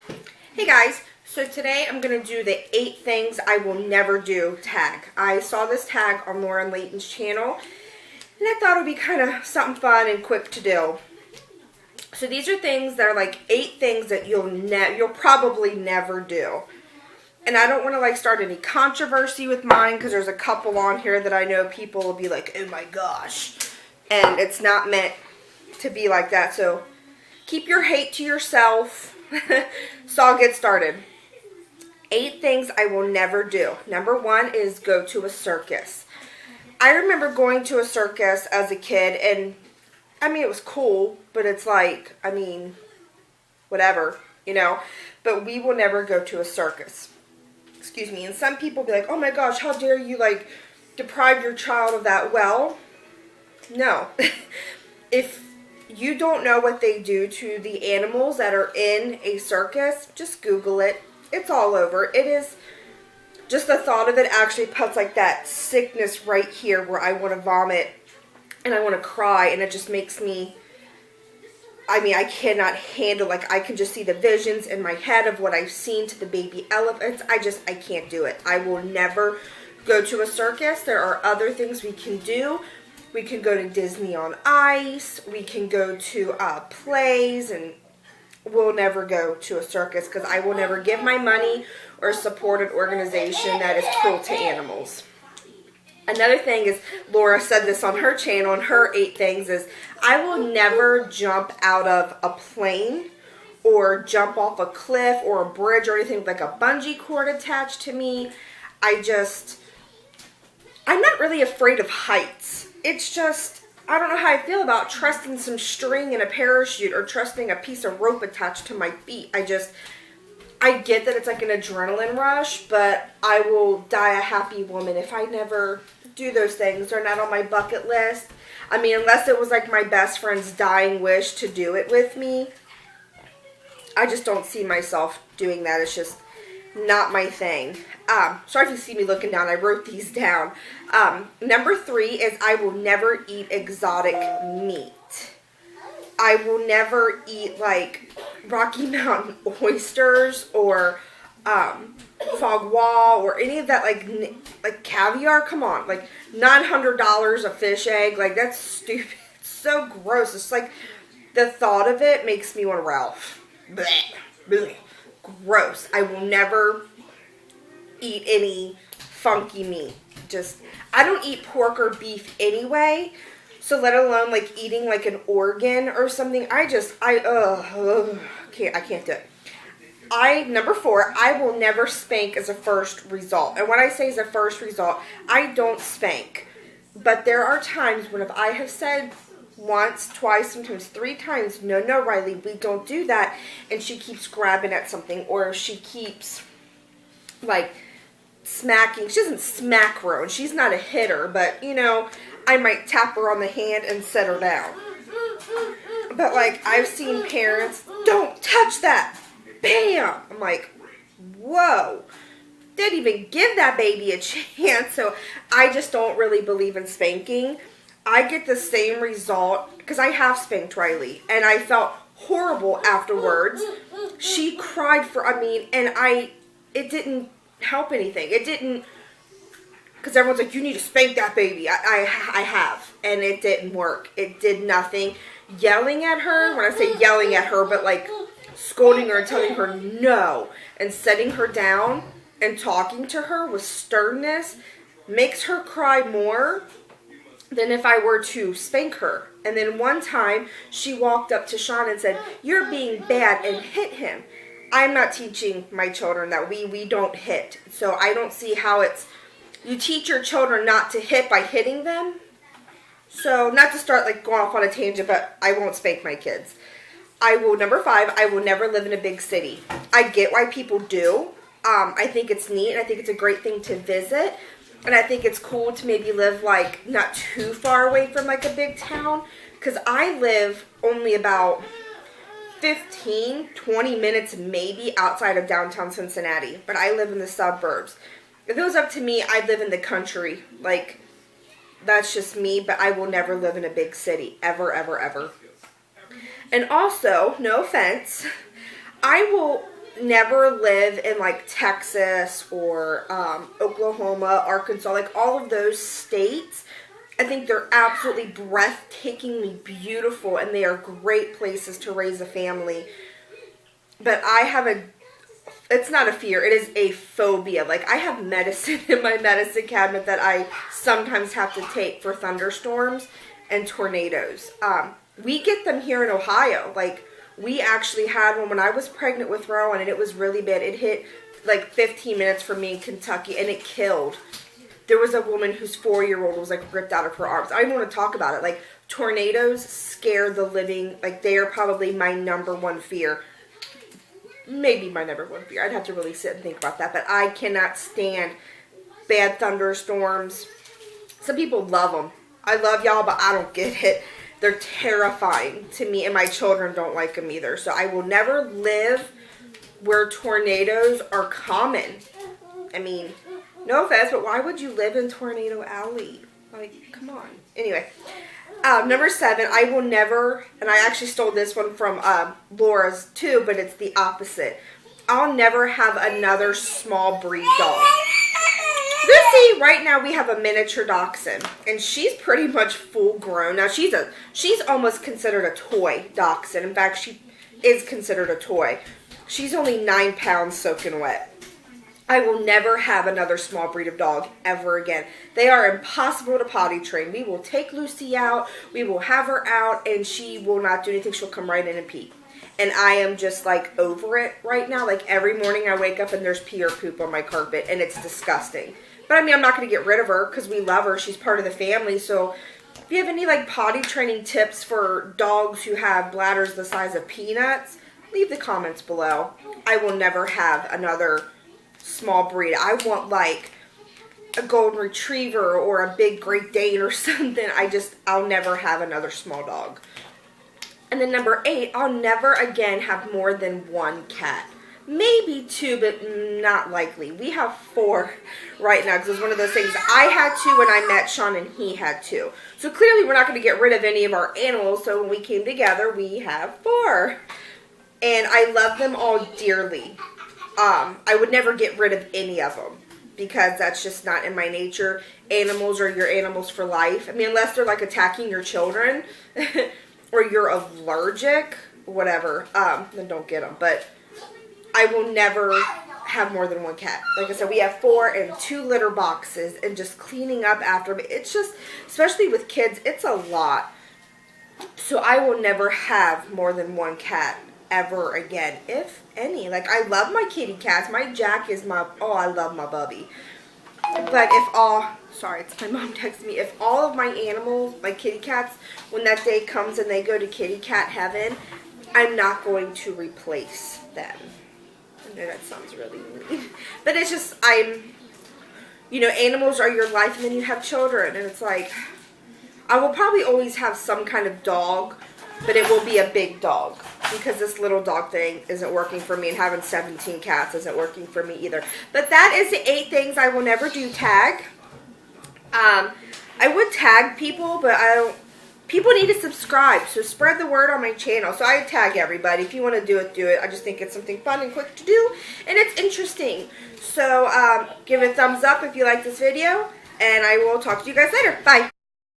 Hey guys, so today I'm going to do the 8 things I will never do tag. I saw this tag on Lora Ellis' channel and I thought it would be kind of something fun and quick to do. So these are things that are like 8 things that you'll probably never do. And I don't want to like start any controversy with mine because there's a couple on here that I know people will be like, oh my gosh. And it's not meant to be like that. So keep your hate to yourself. So I'll get started. 8 things I will never do. Number 1 is go to a circus. I remember going to a circus as a kid, and I mean, it was cool, but it's like, I mean, whatever, you know. But we will never go to a circus. Excuse me. And some people be like, oh my gosh, how dare you, like, deprive your child of that? Well, no. If you don't know what they do to the animals that are in a circus, just Google it. It's all over. It is just the thought of it actually puts like that sickness right here where I want to vomit and I want to cry, and it just makes me, I mean, I cannot handle, like, I can just see the visions in my head of what I've seen to the baby elephants. I can't do it. I will never go to a circus. There are other things we can do. We can go to Disney on Ice. We can go to plays, and we'll never go to a circus because I will never give my money or support an organization that is cruel to animals. Another thing is, Laura said this on her channel, and her 8 things is, I will never jump out of a plane or jump off a cliff or a bridge or anything with like a bungee cord attached to me. I'm not really afraid of heights. It's just, I don't know how I feel about trusting some string in a parachute or trusting a piece of rope attached to my feet. I get that it's like an adrenaline rush, but I will die a happy woman if I never do those things. They're not on my bucket list. I mean, unless it was like my best friend's dying wish to do it with me. I just don't see myself doing that. It's just not my thing. Sorry if you see me looking down. I wrote these down. Number 3 is I will never eat exotic meat. I will never eat like Rocky Mountain oysters or foie gras or any of that, like caviar. Come on, like $900 a fish egg. Like, that's stupid. It's so gross. It's like the thought of it makes me want to Ralph. Blech. Blech. Gross. I will never eat any funky meat. I don't eat pork or beef anyway, so let alone like eating like an organ or something. I can't do it. Number 4, I will never spank as a first result. And when I say as a first result, I don't spank. But there are times when if I have said once, twice, sometimes 3 times, no, Riley, we don't do that, and she keeps grabbing at something, or she keeps like smacking. She doesn't smack her, and she's not a hitter, but you know, I might tap her on the hand and set her down. But like, I've seen parents, don't touch that, bam. I'm like, whoa, didn't even give that baby a chance. So I just don't really believe in spanking. I get the same result because I have spanked Riley, and I felt horrible afterwards. She cried and it didn't help anything. It didn't, because everyone's like, you need to spank that baby. I have, and it didn't work. It did nothing. Yelling at her, when I say yelling at her, but like scolding her and telling her no, and setting her down and talking to her with sternness makes her cry more than if I were to spank her. And then one time, she walked up to Sean and said, you're being bad, and hit him. I'm not teaching my children that we don't hit. So I don't see how you teach your children not to hit by hitting them. So not to start like going off on a tangent, but I won't spank my kids. Number 5, I will never live in a big city. I get why people do. I think it's neat, and I think it's a great thing to visit. And I think it's cool to maybe live like not too far away from like a big town. Because I live only about 15, 20 minutes maybe outside of downtown Cincinnati. But I live in the suburbs. If it was up to me, I'd live in the country. Like, that's just me. But I will never live in a big city. Ever, ever, ever. And also, no offense, I will never live in like Texas or Oklahoma, Arkansas, like all of those states. I think they're absolutely breathtakingly beautiful, and they are great places to raise a family. But I have it's not a fear, it is a phobia. Like, I have medicine in my medicine cabinet that I sometimes have to take for thunderstorms and tornadoes. We get them here in Ohio. Like, we actually had one when I was pregnant with Rowan, and it was really bad. It hit like 15 minutes from me in Kentucky, and it killed. There was a woman whose 4-year-old was like ripped out of her arms. I don't even want to talk about it. Like, tornadoes scare the living, like, they are probably my number one fear. Maybe my number one fear. I'd have to really sit and think about that. But I cannot stand bad thunderstorms. Some people love them. I love y'all, but I don't get it. They're terrifying to me, and my children don't like them either. So I will never live where tornadoes are common. I mean, no offense, but why would you live in Tornado Alley? Like, come on. Anyway, number 7, I will never, and I actually stole this one from Laura's too, but it's the opposite. I'll never have another small breed dog. Lucy, right now we have a miniature dachshund, and she's pretty much full grown. Now she's almost considered a toy dachshund. In fact, she is considered a toy. She's only 9 pounds soaking wet. I will never have another small breed of dog ever again. They are impossible to potty train. We will take Lucy out, we will have her out, and she will not do anything. She'll come right in and pee. And I am just like over it right now. Like, every morning I wake up and there's pee or poop on my carpet, and it's disgusting. But I mean, I'm not going to get rid of her because we love her. She's part of the family. So if you have any like potty training tips for dogs who have bladders the size of peanuts, leave the comments below. I will never have another small breed. I want like a golden retriever or a big Great Dane or something. I'll never have another small dog. And then number 8, I'll never again have more than 1 cat. Maybe 2, but not likely. We have 4 right now because it's one of those things. I had 2 when I met Sean, and he had 2. So clearly we're not going to get rid of any of our animals. So when we came together, we have 4. And I love them all dearly. I would never get rid of any of them because that's just not in my nature. Animals are your animals for life. I mean, unless they're like attacking your children or you're allergic, whatever, then don't get them. But I will never have more than 1 cat. Like I said, we have 4 and 2 litter boxes, and just cleaning up after them. It's just, especially with kids, it's a lot. So I will never have more than 1 cat ever again, if any. Like, I love my kitty cats. My Jack is I love my Bubby. But sorry, it's my mom texting me. If all of my animals, my kitty cats, when that day comes and they go to kitty cat heaven, I'm not going to replace them. I know that sounds really mean. But it's just, animals are your life, and then you have children, and it's like, I will probably always have some kind of dog, but it will be a big dog because this little dog thing isn't working for me, and having 17 cats isn't working for me either. But that is the 8 things I will never do tag. I would tag people, but people need to subscribe, so spread the word on my channel. So I tag everybody. If you want to do it, do it. I just think it's something fun and quick to do, and it's interesting. So give it a thumbs up if you like this video, and I will talk to you guys later. Bye.